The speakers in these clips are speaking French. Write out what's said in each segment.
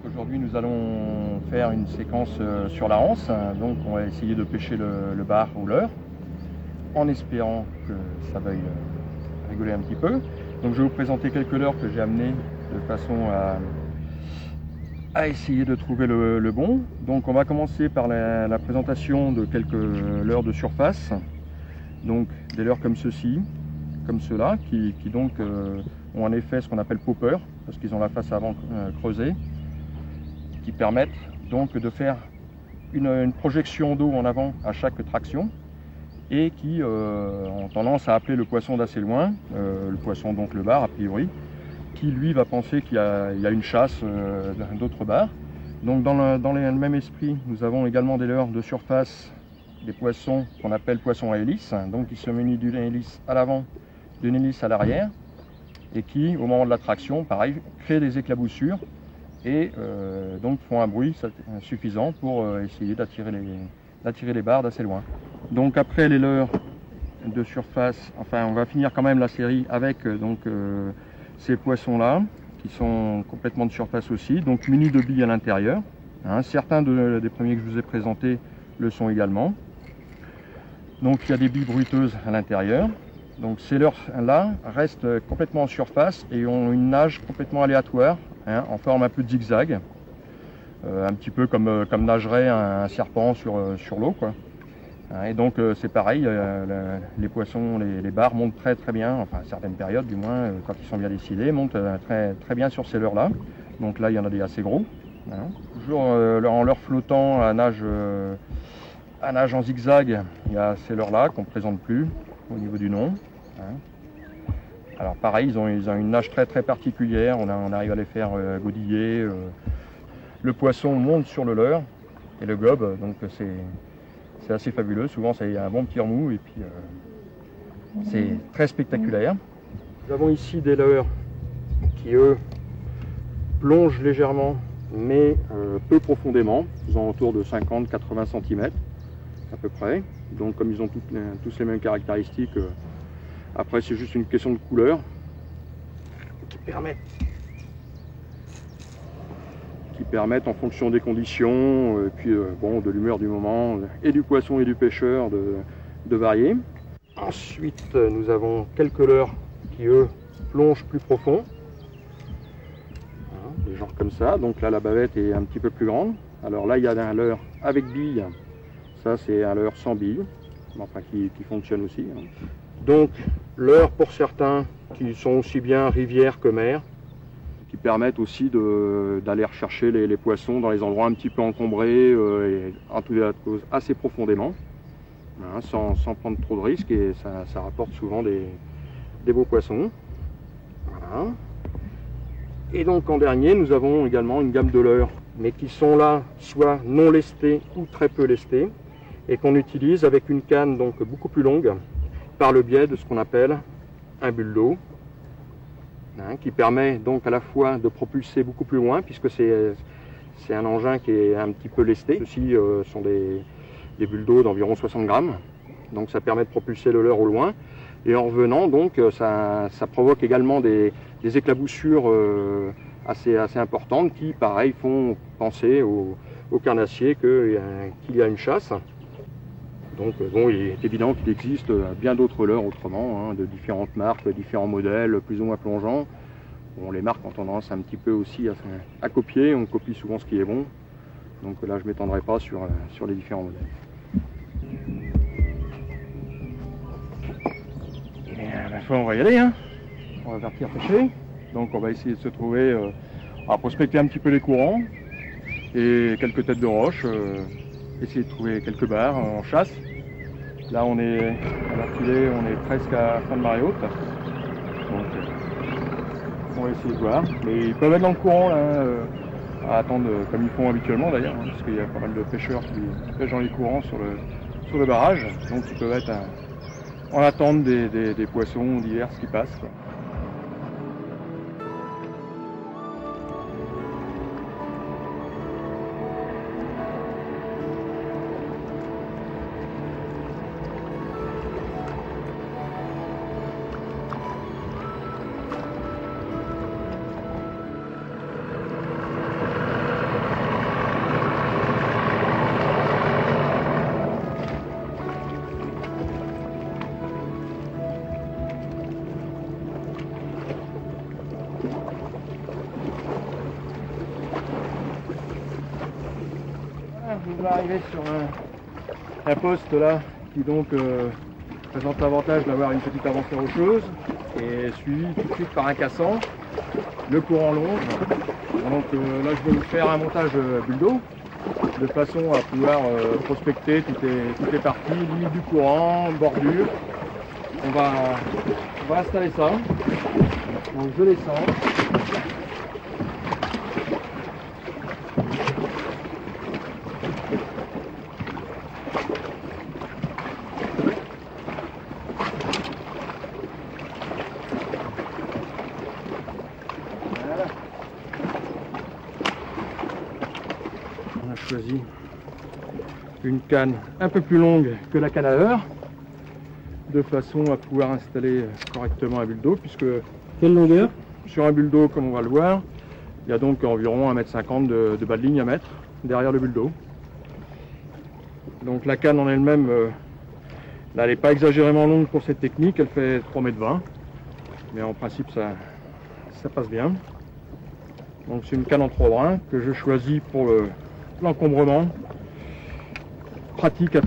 Aujourd'hui, nous allons faire une séquence sur la Hanse. Donc, on va essayer de pêcher le bar ou leurre, en espérant que ça veuille rigoler un petit peu. Donc, je vais vous présenter quelques leurres que j'ai amenés de façon à essayer de trouver le bon. Donc, on va commencer par la présentation de quelques leurres de surface. Donc, des leurres comme ceux-ci, comme ceux-là, qui donc ont en effet ce qu'on appelle popper, parce qu'ils ont la face avant creusée, qui permettent donc de faire une projection d'eau en avant à chaque traction et qui ont tendance à appeler le poisson d'assez loin, le poisson donc le bar a priori, qui lui va penser qu'il y a une chasse d'autres bars. Donc dans le même esprit, nous avons également des leurres de surface, des poissons qu'on appelle poissons à hélice, donc qui se munissent d'une hélice à l'avant, d'une hélice à l'arrière, et qui au moment de la traction, pareil, créent des éclaboussures et donc font un bruit suffisant pour essayer d'attirer les bars d'assez loin. Donc après les leurres de surface, enfin on va finir quand même la série avec ces poissons là qui sont complètement de surface aussi, donc munis de billes à l'intérieur. Certains des premiers que je vous ai présentés le sont également. Donc il y a des billes bruiteuses à l'intérieur. Donc ces leurres là restent complètement en surface et ont une nage complètement aléatoire, en forme un peu de zigzag, un petit peu comme nagerait un serpent sur l'eau, quoi. Et donc c'est pareil, les poissons, les bars montent très bien, enfin à certaines périodes du moins, quand ils sont bien décidés, montent très bien sur ces leurres là. Donc là il y en a des assez gros. Toujours en leurre flottant à nage en zigzag, il y a ces leurres là qu'on ne présente plus au niveau du nom. Alors pareil, ils ont une nage très particulière, on arrive à les faire godiller. Le poisson monte sur le leurre et le gobe, donc c'est assez fabuleux. Souvent c'est un bon petit remous et puis c'est très spectaculaire. Nous avons ici des leurres qui eux plongent légèrement mais peu profondément, faisant autour de 50-80 cm à peu près. Donc comme ils ont tous les mêmes caractéristiques, après c'est juste une question de couleur qui permettent en fonction des conditions et puis bon, de l'humeur du moment et du poisson et du pêcheur de varier. Ensuite nous avons quelques leurres qui eux plongent plus profond, des genres comme ça. Donc là la bavette est un petit peu plus grande. Alors là il y a un leurre avec billes, ça c'est un leurre sans billes, enfin qui fonctionne aussi. Donc leurres pour certains qui sont aussi bien rivière que mer, qui permettent aussi d'aller rechercher les poissons dans les endroits un petit peu encombrés et en tout cas assez profondément, sans prendre trop de risques, et ça rapporte souvent des beaux poissons. Voilà. Et donc en dernier, nous avons également une gamme de leurres, mais qui sont là soit non lestés ou très peu lestés, et qu'on utilise avec une canne donc beaucoup plus longue, par le biais de ce qu'on appelle un bulldog, qui permet donc à la fois de propulser beaucoup plus loin, puisque c'est un engin qui est un petit peu lesté. Ceux-ci sont des bulldogs d'environ 60 grammes, donc ça permet de propulser le leurre au loin. Et en revenant, donc, ça provoque également des éclaboussures assez importantes qui, pareil, font penser au carnassier qu'il y a une chasse. Donc bon, il est évident qu'il existe bien d'autres leurres autrement, de différentes marques, différents modèles, plus ou moins plongeants. Bon, les marques ont tendance un petit peu aussi à copier, on copie souvent ce qui est bon. Donc là je ne m'étendrai pas sur les différents modèles. Et bien, on va y aller, on va partir pêcher. Donc on va essayer de se trouver, à prospecter un petit peu les courants et quelques têtes de roche. Essayer de trouver quelques bars en chasse. Là on est à la filée, on est presque à fin de marée haute. Donc on va essayer de voir. Mais ils peuvent être dans le courant là, à attendre comme ils font habituellement d'ailleurs, parce qu'il y a pas mal de pêcheurs qui pêchent dans les courants sur le barrage. Donc ils peuvent être en attente des poissons divers qui passent, quoi. on va arriver sur un poste là qui donc présente l'avantage d'avoir une petite avancée rocheuse et suivi tout de suite par un cassant. Le courant longe. Donc là je vais vous faire un montage bulle d'eau de façon à pouvoir prospecter toutes les parties, limite du courant, bordure. On va installer ça. Donc je descends. On a choisi une canne un peu plus longue que la canne à heure, de façon à pouvoir installer correctement un bulle d'eau, puisque quelle longueur? Sur un bulle d'eau, comme on va le voir, il y a donc environ 1,50 m de bas de ligne à mettre derrière le bulle d'eau. Donc la canne en elle-même, là, elle n'est pas exagérément longue pour cette technique, elle fait 3,20 m, mais en principe ça passe bien. Donc c'est une canne en 3 brins que je choisis pour l'encombrement, pratique à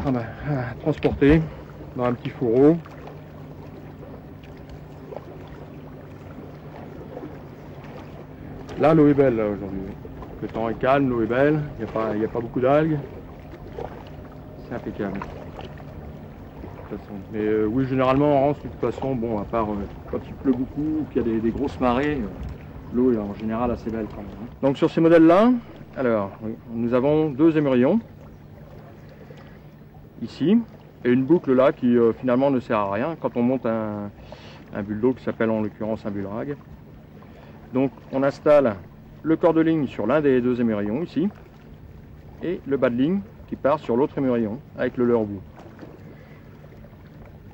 transporter dans un petit fourreau. Là l'eau est belle aujourd'hui, le temps est calme, l'eau est belle, il n'y a pas beaucoup d'algues, c'est impeccable. Mais oui, généralement en Rance, de toute façon, bon, à part quand il pleut beaucoup ou qu'il y a des grosses marées, l'eau est en général assez belle quand même. Donc sur ces modèles là, alors nous avons 2 émerillons ici et une boucle là qui finalement ne sert à rien quand on monte un bulle d'eau qui s'appelle en l'occurrence un bulle rag. Donc on installe le corps de ligne sur l'un des 2 émerillons ici et le bas de ligne qui part sur l'autre émerillon avec le leurre au bout.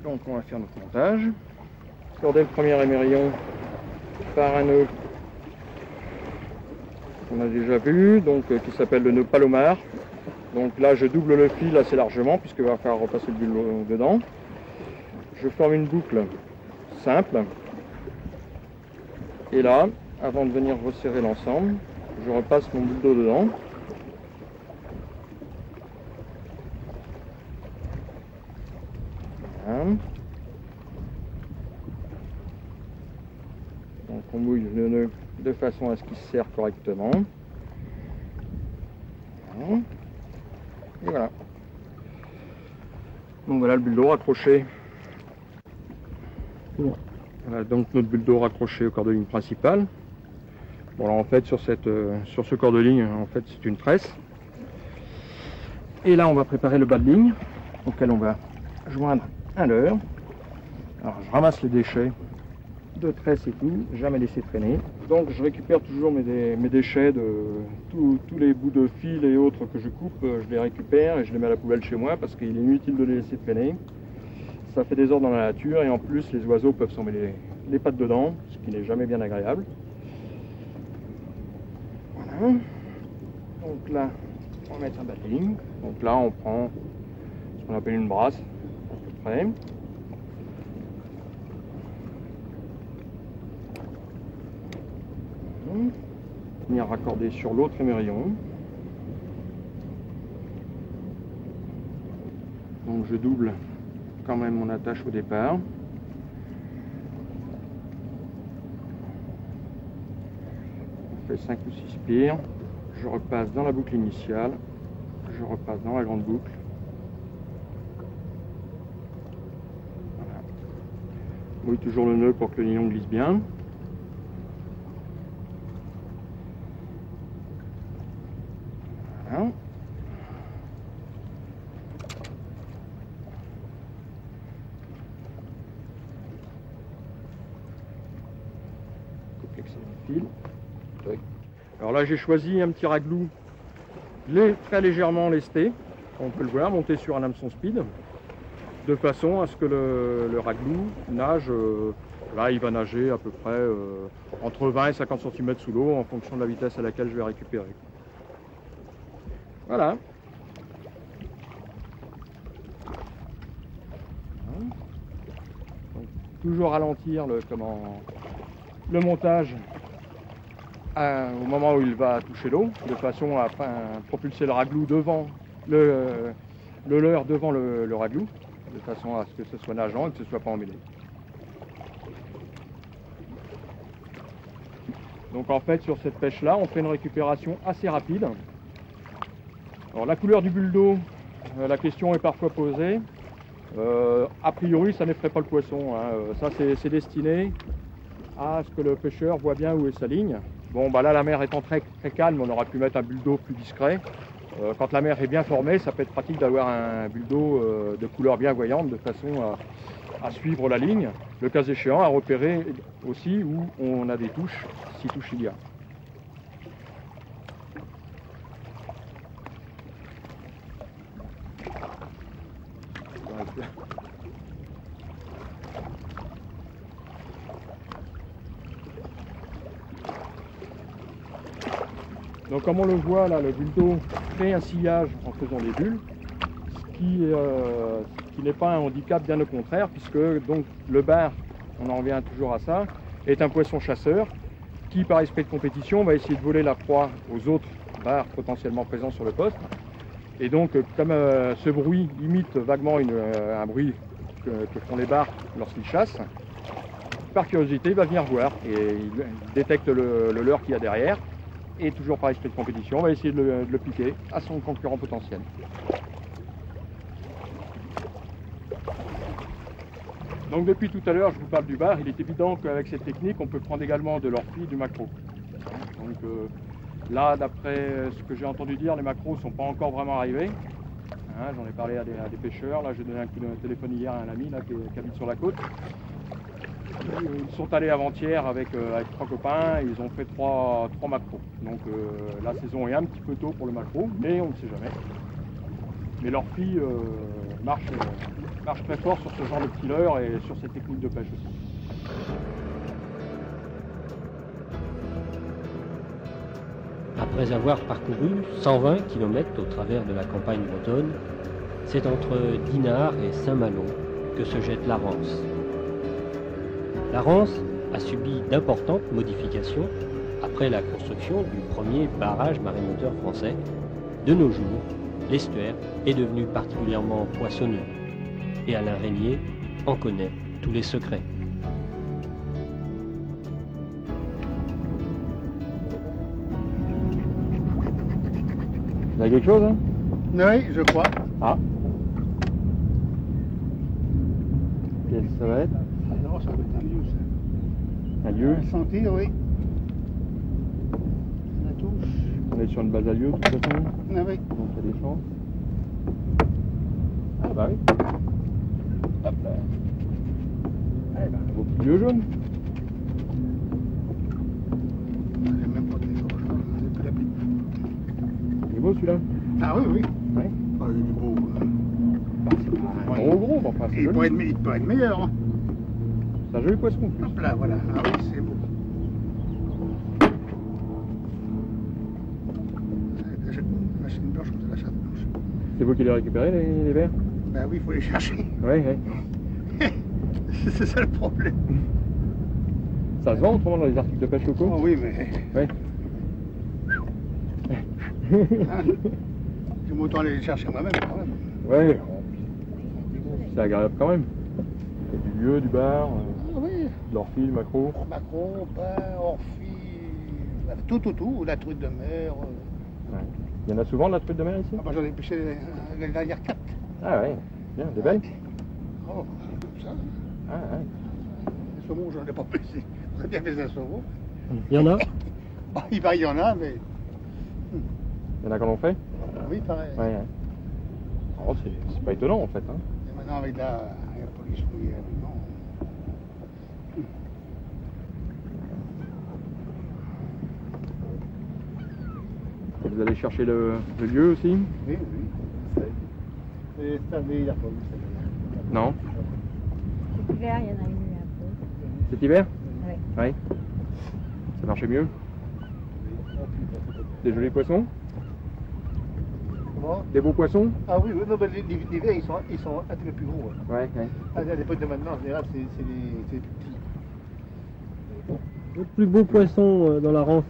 Donc on va faire notre montage. Corder le premier émerillon par un nœud qu'on a déjà vu, donc qui s'appelle le nœud Palomar. Donc là je double le fil assez largement puisque va falloir repasser le bulle dedans. Je forme une boucle simple. Et là, avant de venir resserrer l'ensemble, je repasse mon bulle d'eau dedans. Voilà. Donc on mouille le nœud de façon à ce qu'il se serre correctement. Voilà. Et voilà. Donc voilà le bulle d'eau raccroché. Voilà donc notre bulle d'eau raccrochée au corps de ligne principal. Bon alors en fait sur ce corps de ligne, en fait c'est une tresse. Et là on va préparer le bas de ligne auquel on va joindre un leurre. Alors je ramasse les déchets de tresse et tout, jamais laisser traîner. Donc je récupère toujours mes déchets de tous les bouts de fil et autres que je coupe, je les récupère et je les mets à la poubelle chez moi parce qu'il est inutile de les laisser traîner. Ça fait des ordres dans la nature et en plus les oiseaux peuvent s'en mettre les pattes dedans, ce qui n'est jamais bien agréable. Voilà. Donc là, on va mettre un bas de ligne. Donc là, on prend ce qu'on appelle une brasse, à peu près. Venir raccorder sur l'autre émerillon. Donc je double quand même mon attache au départ. On fait 5 ou 6 spires. Je repasse dans la boucle initiale. Je repasse dans la grande boucle. Voilà. Mouille toujours le nœud pour que le nylon glisse bien. Voilà. Coupe l'excédent de fil. Alors là j'ai choisi un petit raglou très légèrement lesté, on peut le voir, monté sur un hameçon speed, de façon à ce que le raglou nage, là il va nager à peu près entre 20 et 50 cm sous l'eau en fonction de la vitesse à laquelle je vais récupérer. Voilà. Donc, toujours ralentir le montage au moment où il va toucher l'eau, de façon à propulser le raglou devant le leurre devant le raglou, de façon à ce que ce soit nageant et que ce ne soit pas emmêlé. Donc en fait, sur cette pêche-là, on fait une récupération assez rapide. Alors la couleur du bulle d'eau, la question est parfois posée. A priori, ça n'effraie pas le poisson, hein. Ça, c'est destiné à ce que le pêcheur voit bien où est sa ligne. Bon, bah là, la mer étant très calme, on aurait pu mettre un bulle d'eau plus discret. Quand la mer est bien formée, ça peut être pratique d'avoir un bulle d'eau de couleur bien voyante, de façon à suivre la ligne. Le cas échéant, à repérer aussi où on a des touches, si touches il y a. Donc comme on le voit là, le bulle d'eau fait un sillage en faisant des bulles, ce qui n'est pas un handicap, bien au contraire, puisque donc le bar, on en revient toujours à ça, est un poisson chasseur qui, par esprit de compétition, va essayer de voler la proie aux autres bars potentiellement présents sur le poste. Et donc comme ce bruit imite vaguement un bruit que font les bars lorsqu'ils chassent, par curiosité, il va venir voir et il détecte le leurre qu'il y a derrière. Et toujours par esprit de compétition, on va essayer de le piquer à son concurrent potentiel. Donc depuis tout à l'heure, je vous parle du bar. Il est évident qu'avec cette technique, on peut prendre également de l'orpille et du maquereau. Donc là, d'après ce que j'ai entendu dire, les maquereaux ne sont pas encore vraiment arrivés. Hein, j'en ai parlé à des pêcheurs. Là, j'ai donné un coup de téléphone hier à un ami là, qui habite sur la côte. Ils sont allés avant-hier avec 3 copains et ils ont fait 3 maquereaux. Donc la saison est un petit peu tôt pour le maquereau, mais on ne sait jamais. Mais l'orpille marche très fort sur ce genre de petit leurre et sur cette technique de pêche aussi. Après avoir parcouru 120 km au travers de la campagne bretonne, c'est entre Dinard et Saint-Malo que se jette la Rance. La Rance a subi d'importantes modifications après la construction du premier barrage marémoteur français. De nos jours, l'estuaire est devenu particulièrement poissonneux et Alain Régnier en connaît tous les secrets. Vous avez quelque chose, hein? Oui, je crois. Ah. Qu'est-ce que ça va être? Non, ça doit être un lieu, ça. Un lieu? Sentir, oui. La touche. On est sur une base à lieu de toute façon. Ah oui. Donc il y a des chances. Ah bah oui. Hop là. Eh ben, un beau petit lieu jaune. J'ai même pas de téléphone, j'ai plus d'appli. Il est beau celui-là? Ah oui, oui. Ouais. Ah, il est beau. Bah, c'est pas un gros, mais enfin c'est Il joli. pourrait être meilleur. Hein. C'est un joli poisson en plus. Hop là, voilà. Ah oui, c'est beau. La chaîne blanche, on la chaîne blanche. C'est vous qui les récupérez les verres? Ben oui, il faut les chercher. Oui, oui. C'est ça le problème. Ça se vend autrement dans les articles de pêche locaux? Oh oui, mais. Ouais. Hein, j'aime autant aller les chercher moi-même quand même. Ouais. C'est agréable quand même. Il y a du lieu, du bar, Ah oui. de l'orpille, du maquereau. Macron, pain, orpille, tout, la truite de mer. Ouais. Il y en a souvent de la truite de mer ici? Ah bah, j'en ai pêché l'année dernière 4. Ah ouais, bien, des belles? Oh, comme ça. Ah ouais. Les saumons, j'en ai pas pêché. Très bien pêché un saumon. Il y en a? Bah, il paraît qu'il y en a, mais. Il y en a qu'on en fait? Oui, pareil. Ouais, ouais. Oh, c'est pas étonnant en fait. Hein. Et maintenant, avec la police mouillée, non. Et vous allez chercher le lieu aussi? Oui, oui. Et cette année, il n'y a pas eu cette année. Non? Cet hiver, il y en a eu un peu. Cet hiver? Oui. Ouais. Ça marchait mieux? Des jolis poissons? Comment? Des beaux poissons? Ah oui, oui, non, mais l'hiver, ils sont un petit peu plus gros. Hein. Ouais, ouais. À l'époque de maintenant, en général, c'est les plus petits. Le plus beau poisson dans la Rance.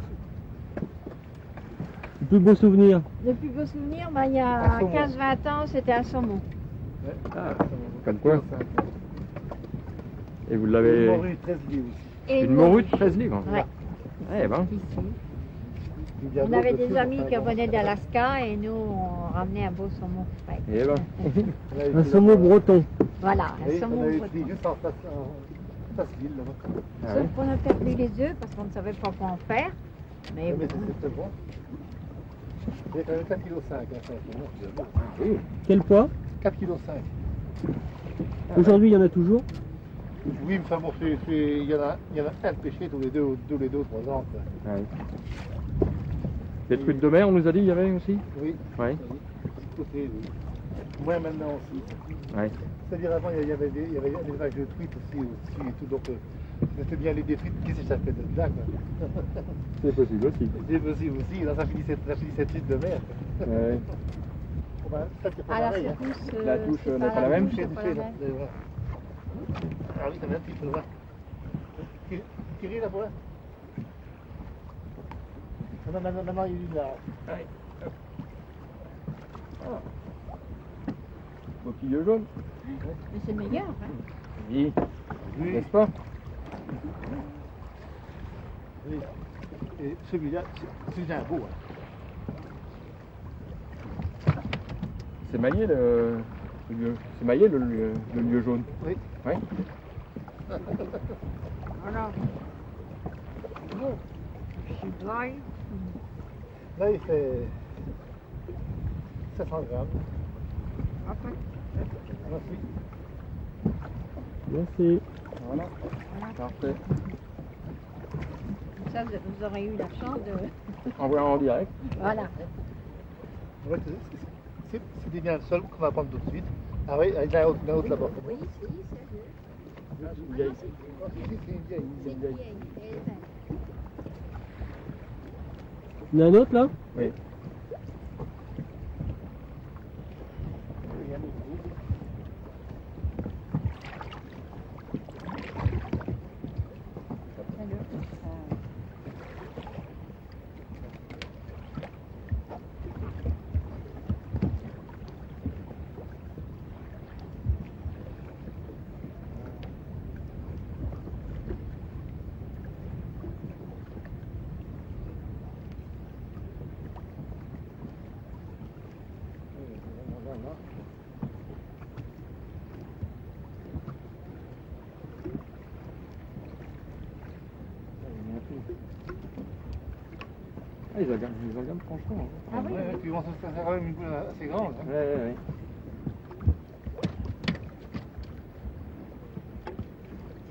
Plus beau souvenir. Le plus beau souvenir, bah, il y À a Saumon. 15-20 ans, c'était à Saumon. Ah, comme quoi. Et vous Une l'avez... morue 13 livres aussi. Et Une morue de 13 livres. Ouais, Eh ben, ici. Il y a On avait d'autres des aussi, amis enfin, qui bon. venaient d'Alaska et nous, on ramenait un beau saumon frais. eh ben. On avait Un pris saumon là-bas. breton. Voilà, Oui, un saumon on avait breton. pris juste en face ville là-bas. Ah Sauf oui. qu'on a perdu les œufs parce qu'on ne savait pas quoi en faire. Mais Mais bon, c'était bon. Il y a quand même 4,5 kg hein, ça, c'est bon. Oui. Quel poids? 4,5 kg. Aujourd'hui, il y en a toujours? Oui, mais enfin bon, il y en a un de pêché tous les deux ou 3 ans. quoi. Ah oui. Des trucs de mer, on nous a dit, il y avait aussi. Oui. Oui. Oui. Côté, oui. Moi maintenant aussi. Oui. C'est-à-dire avant, il y avait des vaches de truites aussi et tout. Donc, c'était bien les défrites qui s'échappaient de là. Quoi. C'est possible aussi. C'est possible aussi. Là, ça finissait suite de mer. Quoi. Ouais. Bon, ben, ça, c'est pas à la pareil. Hein. secousse, La touche c'est n'est pas la même. touche, c'est pas la même. Ah oui, t'as un petit peu là. Thierry, là, pour là. Maintenant, il est là. Coquille jaune. Mais c'est meilleur. Hein. Oui. Oui. N'est-ce pas? Oui. Et celui-là, c'est un beau. Hein. C'est maillé le lieu. C'est maillé le lieu jaune. Oui. Oui. Voilà. Bon, je suis dry. Là, il fait 700 grammes. Après, Merci. Merci. Voilà. Parfait. ça, vous aurez eu la chance de... Envoyer en direct. Voilà. Ouais, c'est bien le seul qu'on va prendre tout de suite. Ah oui, il y en a un autre là-bas. Oui, si, c'est C'est une vieille. C'est une vieille. Il y en a un autre là? Oui. Il y en a beaucoup. Ah, ils regardent franchement. Ah oui, Ouais, oui. puis bon, ça fait quand même une boule assez grande. Hein. Ouais.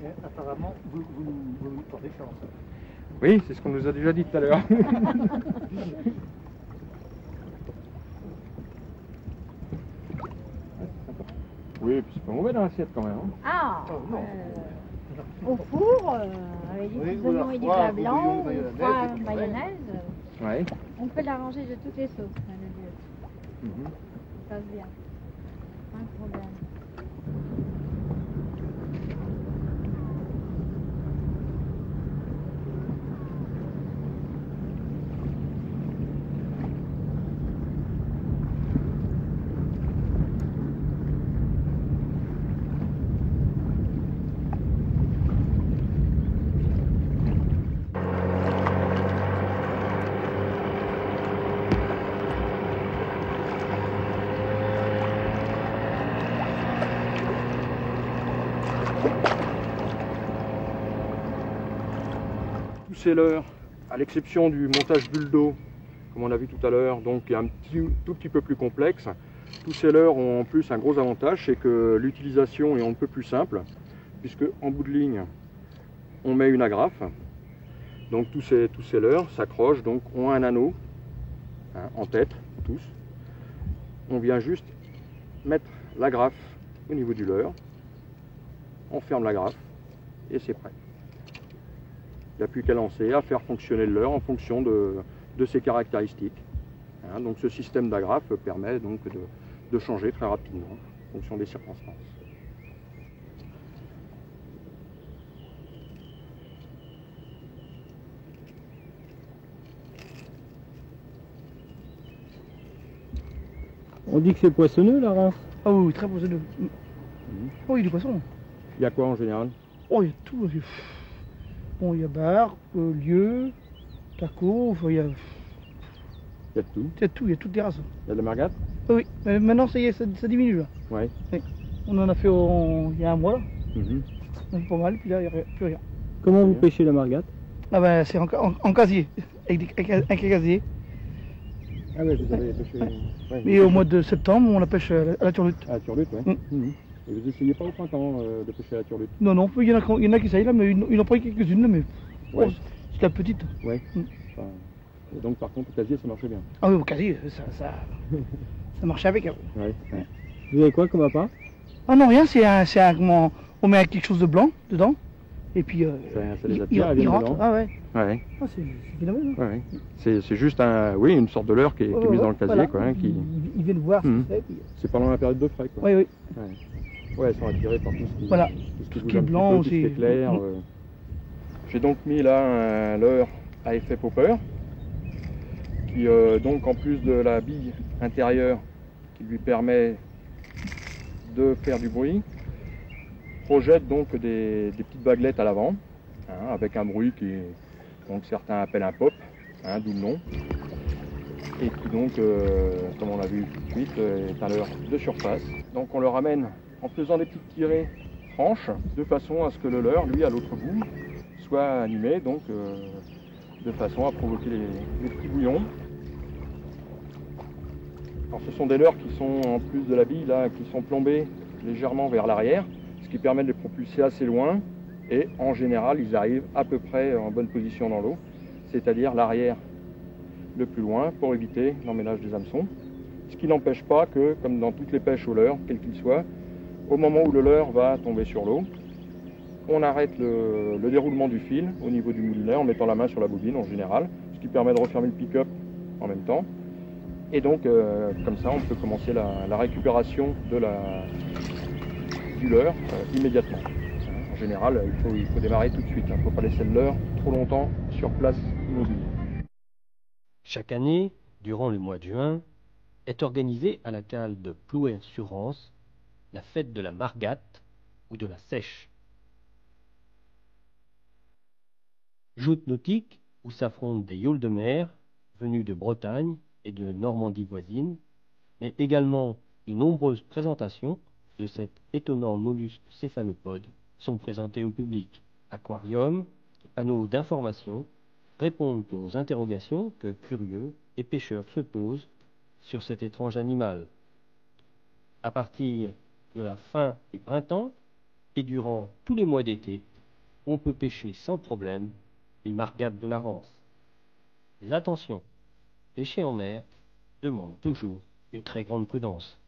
Et apparemment, vous lui portez chance. Oui, c'est ce qu'on nous a déjà dit tout à l'heure. Oui, et puis c'est pas mauvais dans l'assiette quand même. Hein. Ah, Oh, non. au four, avec des Oui, petits ou oignons alors et du froid, plat ou blanc, bouillon de ou froid mayonnaise, et puis mayonnaise, Ouais. on peut l'arranger de toutes les sauces, hein, le lieu. Mhm. Ça passe bien. Pas de problème. Pousser l'heure, à l'exception du montage bulle d'eau, comme on a vu tout à l'heure, donc qui est un tout petit peu plus complexe. Tous ces leurres ont en plus un gros avantage, c'est que l'utilisation est un peu plus simple, puisque en bout de ligne, on met une agrafe. Donc tous ces leurres s'accrochent, donc ont un anneau en tête, tous. On vient juste mettre l'agrafe au niveau du leurre, on ferme l'agrafe et c'est prêt. Il n'y a plus qu'à lancer, à faire fonctionner le leurre en fonction de ses caractéristiques. Donc ce système d'agrafe permet donc de changer très rapidement en fonction des circonstances. On dit que c'est poissonneux la Rance. Ah oui, très poissonneux. Oh, il y a du poisson. Il y a quoi en général? Oh, il y a tout. Bon, il y a bar, lieu, taco, enfin, Il y a de tout. il y a tout, il y a toutes les races. Il y a de la margate? Oui, mais maintenant ça y est, ça diminue là. Ouais. Oui. On en a fait il y a un mois là. Mhm. On a fait pas mal, puis là, il n'y a plus rien. Comment vous Bien. pêchez la margate? Ah ben, c'est en casier, avec un casier. Ah ouais, vous avez pêché. Ouais, Et au mois de septembre, on la pêche à la turlute. À la turlute, ouais. Mhm. Et vous essayez pas au printemps de pêcher à la turlute? Non, non, il y en a qui essayent là, mais ils en prennent quelques-unes là, mais Ouais. oh, c'est la petite. Ouais. Mm. Enfin, et donc par contre, au casier, ça marchait bien. Ah oui, au casier, ça marche avec. Ouais. Ouais. Vous avez quoi comme appât? Ah non, rien, c'est un comment, on met quelque chose de blanc dedans, et puis Ça les attire, elles il viennent rentre. dedans. Ah ouais, Ouais. ah, c'est phénoménal. Hein. Ouais, ouais. C'est juste une sorte de leurre qui est mise dans le casier, voilà. quoi. Hein, qui... Ils viennent voir ce Mhm. que c'est. Puis... C'est pendant la période de frais, quoi. Oui, oui. Ouais, elles sont attirées par tout ce qui, Voilà. tout ce qui est bouge un blanc petit peu, tout ce qui est aussi. clair. Mhm. J'ai donc mis là un leurre à effet popper, qui donc en plus de la bille intérieure qui lui permet de faire du bruit, projette donc des petites baguelettes à l'avant, hein, avec un bruit qui est, donc certains appellent un pop, hein, d'où le nom, et qui donc, comme on l'a vu tout de suite, est un leurre de surface. Donc on le ramène en faisant des petites tirées franches, de façon à ce que le leurre, lui, à l'autre bout, soit animé, donc de façon à provoquer les petits bouillons. Alors ce sont des leurres qui sont, en plus de la bille, là, qui sont plombés légèrement vers l'arrière, ce qui permet de les propulser assez loin, et en général, ils arrivent à peu près en bonne position dans l'eau, c'est-à-dire l'arrière le plus loin pour éviter l'emmêlage des hameçons. Ce qui n'empêche pas que, comme dans toutes les pêches au leurre, quel qu'il soit, au moment où le leurre va tomber sur l'eau, on arrête le déroulement du fil au niveau du moulinet en mettant la main sur la bobine en général, ce qui permet de refermer le pick-up en même temps. Et donc, comme ça, on peut commencer la récupération du leurre immédiatement. En général, il faut démarrer tout de suite. Il ne faut pas laisser le leurre trop longtemps sur place immobile. Chaque année, durant le mois de juin, est organisée à la cale de Plouer-sur-Rance la fête de la margate ou de la sèche. Joute nautique où s'affrontent des yawls de mer venus de Bretagne et de Normandie voisine, mais également de nombreuses présentations de cet étonnant mollusque céphalopode sont présentées au public. Aquarium, panneaux d'information répondent aux interrogations que curieux et pêcheurs se posent sur cet étrange animal. À partir de la fin du printemps et durant tous les mois d'été, on peut pêcher sans problème les margates de la Rance. Mais attention, pêcher en mer demande toujours une très grande prudence.